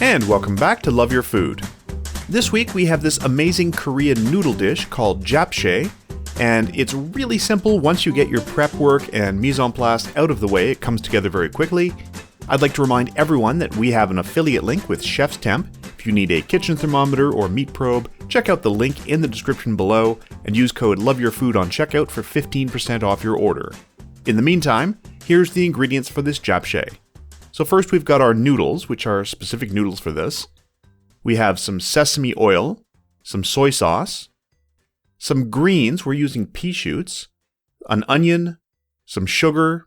And welcome back to Love Your Food. This week we have this amazing Korean noodle dish called Japchae, and it's really simple. Once you get your prep work and mise en place out of the way, it comes together very quickly. I'd like to remind everyone that we have an affiliate link with Chef's Temp. If you need a kitchen thermometer or meat probe, check out the link in the description below and use code LOVEYOURFOOD on checkout for 15% off your order. In the meantime, here's the ingredients for this Japchae. So first we've got our noodles, which are specific noodles for this. We have some sesame oil, some soy sauce, some greens, we're using pea shoots, an onion, some sugar,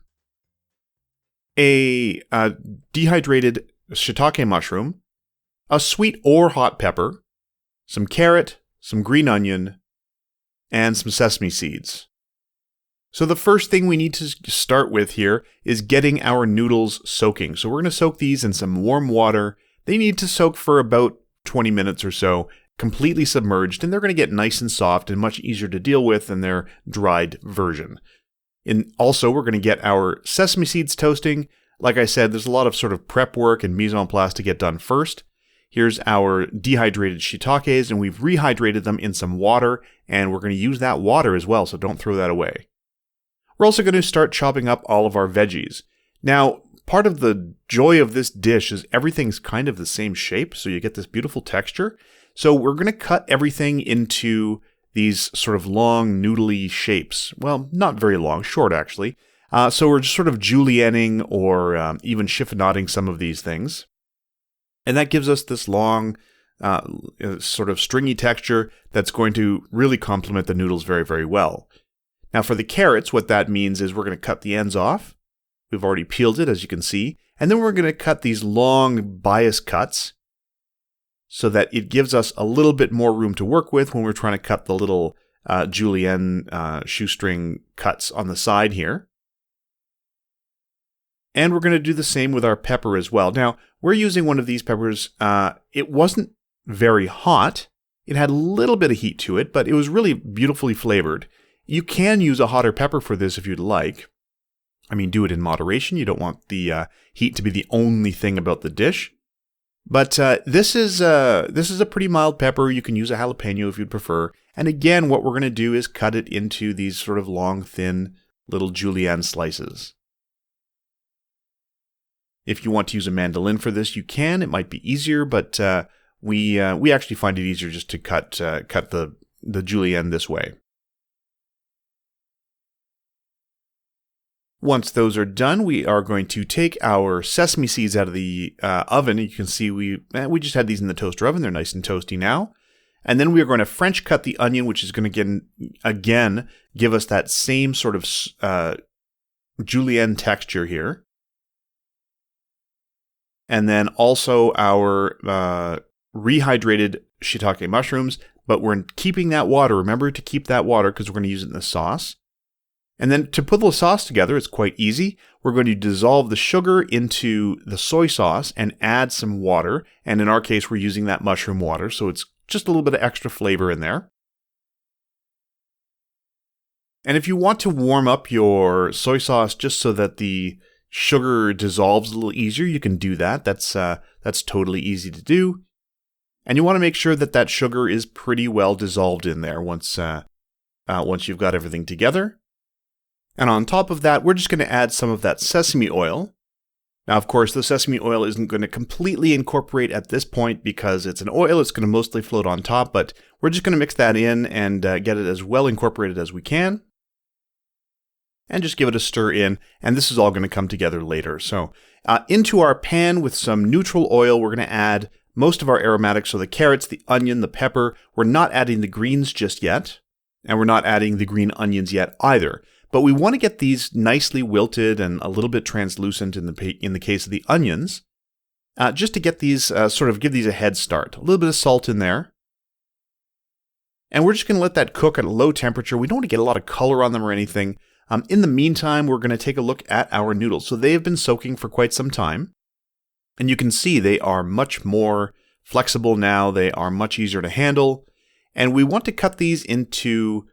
a dehydrated shiitake mushroom, a sweet or hot pepper, some carrot, some green onion, and some sesame seeds. So the first thing we need to start with here is getting our noodles soaking. So we're going to soak these in some warm water. They need to soak for about 20 minutes or so, completely submerged, and they're going to get nice and soft and much easier to deal with than their dried version. And also, we're going to get our sesame seeds toasting. Like I said, there's a lot of sort of prep work and mise en place to get done first. Here's our dehydrated shiitakes, and we've rehydrated them in some water, and we're going to use that water as well, so don't throw that away. We're also going to start chopping up all of our veggies. Now, part of the joy of this dish is everything's kind of the same shape, so you get this beautiful texture. So we're going to cut everything into these sort of long, noodly shapes. Well, not very long, short actually. So we're just sort of julienning or even chiffonading some of these things. And that gives us this long, sort of stringy texture that's going to really complement the noodles very, very well. Now for the carrots, what that means is we're going to cut the ends off. We've already peeled it, as you can see. And then we're going to cut these long bias cuts so that it gives us a little bit more room to work with when we're trying to cut the little julienne shoestring cuts on the side here. And we're going to do the same with our pepper as well. Now, we're using one of these peppers. It wasn't very hot. It had a little bit of heat to it, but it was really beautifully flavored. You can use a hotter pepper for this if you'd like. I mean, do it in moderation. You don't want the heat to be the only thing about the dish. But this is a pretty mild pepper. You can use a jalapeno if you'd prefer. And again, what we're going to do is cut it into these sort of long, thin little julienne slices. If you want to use a mandolin for this, you can. It might be easier, but we actually find it easier just to cut the julienne this way. Once those are done, we are going to take our sesame seeds out of the oven. You can see we just had these in the toaster oven. They're nice and toasty now. And then we are going to French cut the onion, which is going to again give us that same sort of julienne texture here. And then also our rehydrated shiitake mushrooms, but we're keeping that water. Remember to keep that water because we're going to use it in the sauce. And then to put the sauce together, it's quite easy. We're going to dissolve the sugar into the soy sauce and add some water. And in our case, we're using that mushroom water, so it's just a little bit of extra flavor in there. And if you want to warm up your soy sauce just so that the sugar dissolves a little easier, you can do that. That's totally easy to do. And you want to make sure that that sugar is pretty well dissolved in there once you've got everything together. And on top of that, we're just going to add some of that sesame oil. Now, of course, the sesame oil isn't going to completely incorporate at this point because it's an oil. It's going to mostly float on top, but we're just going to mix that in and get it as well incorporated as we can. And just give it a stir in, and this is all going to come together later. So into our pan with some neutral oil, we're going to add most of our aromatics, so the carrots, the onion, the pepper. We're not adding the greens just yet, and we're not adding the green onions yet either. But we want to get these nicely wilted and a little bit translucent in the case of the onions, just to get these give these a head start. A little bit of salt in there. And we're just going to let that cook at a low temperature. We don't want to get a lot of color on them or anything. In the meantime, we're going to take a look at our noodles. So they have been soaking for quite some time. And you can see they are much more flexible now. They are much easier to handle. And we want to cut these into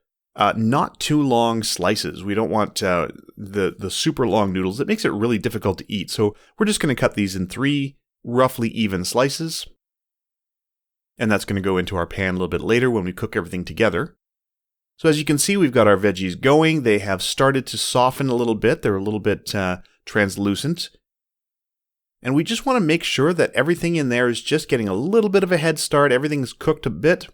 not too long slices. We don't want the super long noodles. It makes it really difficult to eat. So we're just going to cut these in 3 roughly even slices. And that's going to go into our pan a little bit later when we cook everything together. So as you can see, we've got our veggies going. They have started to soften a little bit. They're a little bit translucent. And we just want to make sure that everything in there is just getting a little bit of a head start. Everything's cooked a bit.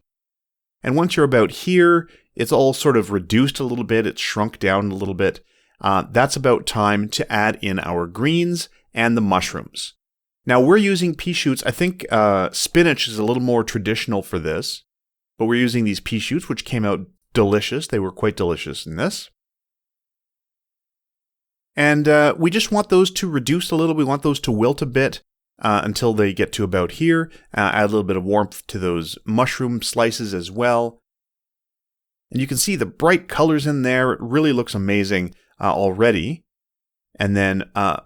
And once you're about here, it's all sort of reduced a little bit. It's shrunk down a little bit. That's about time to add in our greens and the mushrooms. Now we're using pea shoots. I think spinach is a little more traditional for this, but we're using these pea shoots, which came out delicious. They were quite delicious in this. And we just want those to reduce a little. We want those to wilt a bit until they get to about here. Add a little bit of warmth to those mushroom slices as well. And you can see the bright colors in there. It really looks amazing already. And then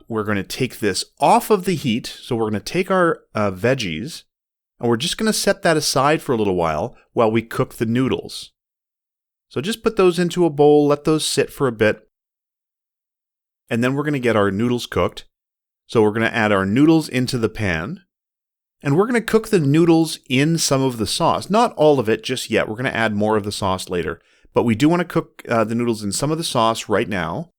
we're going to take this off of the heat. So we're going to take our veggies and we're just going to set that aside for a little while we cook the noodles. So just put those into a bowl, let those sit for a bit. And then we're going to get our noodles cooked. So we're going to add our noodles into the pan. And we're going to cook the noodles in some of the sauce. Not all of it just yet. We're going to add more of the sauce later. But we do want to cook the noodles in some of the sauce right now.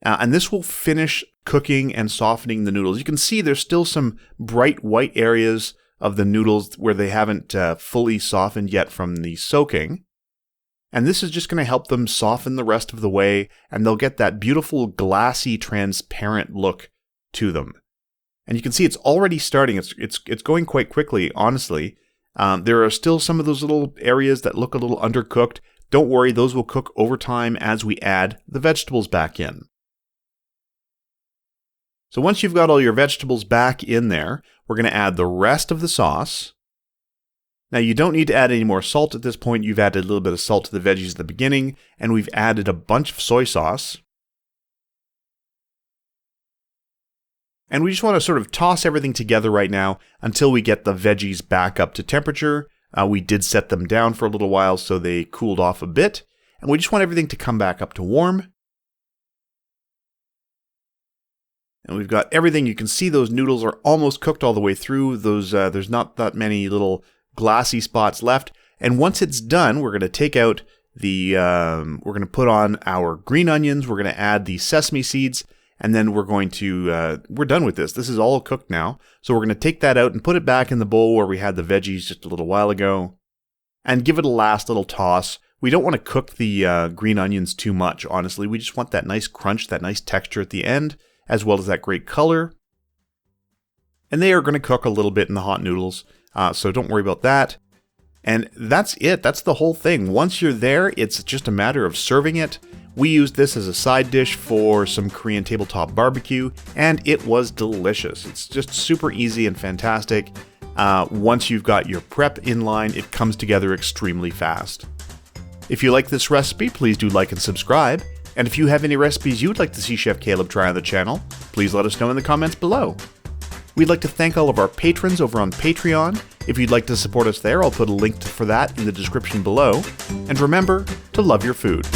And this will finish cooking and softening the noodles. You can see there's still some bright white areas of the noodles where they haven't fully softened yet from the soaking. And this is just going to help them soften the rest of the way, and they'll get that beautiful glassy, transparent look to them. And you can see it's already starting. It's going quite quickly, honestly. There are still some of those little areas that look a little undercooked. Don't worry, those will cook over time as we add the vegetables back in. So once you've got all your vegetables back in there, we're going to add the rest of the sauce. Now you don't need to add any more salt at this point. You've added a little bit of salt to the veggies at the beginning, and we've added a bunch of soy sauce. And we just want to sort of toss everything together right now until we get the veggies back up to temperature. We did set them down for a little while so they cooled off a bit, and we just want everything to come back up to warm. And we've got everything. You can see those noodles are almost cooked all the way through. There's not that many little glassy spots left. And once it's done, we're going to take out we're going to put on our green onions. We're going to add the sesame seeds. And then we're done with this. This is all cooked now. So we're going to take that out and put it back in the bowl where we had the veggies just a little while ago. And give it a last little toss. We don't want to cook the green onions too much, honestly. We just want that nice crunch, that nice texture at the end, as well as that great color. And they are going to cook a little bit in the hot noodles, so don't worry about that. And that's it. That's the whole thing. Once you're there, it's just a matter of serving it. We used this as a side dish for some Korean tabletop barbecue, and it was delicious. It's just super easy and fantastic. Once you've got your prep in line, it comes together extremely fast. If you like this recipe, please do like and subscribe. And if you have any recipes you'd like to see Chef Caleb try on the channel, please let us know in the comments below. We'd like to thank all of our patrons over on Patreon. If you'd like to support us there, I'll put a link for that in the description below. And remember to love your food.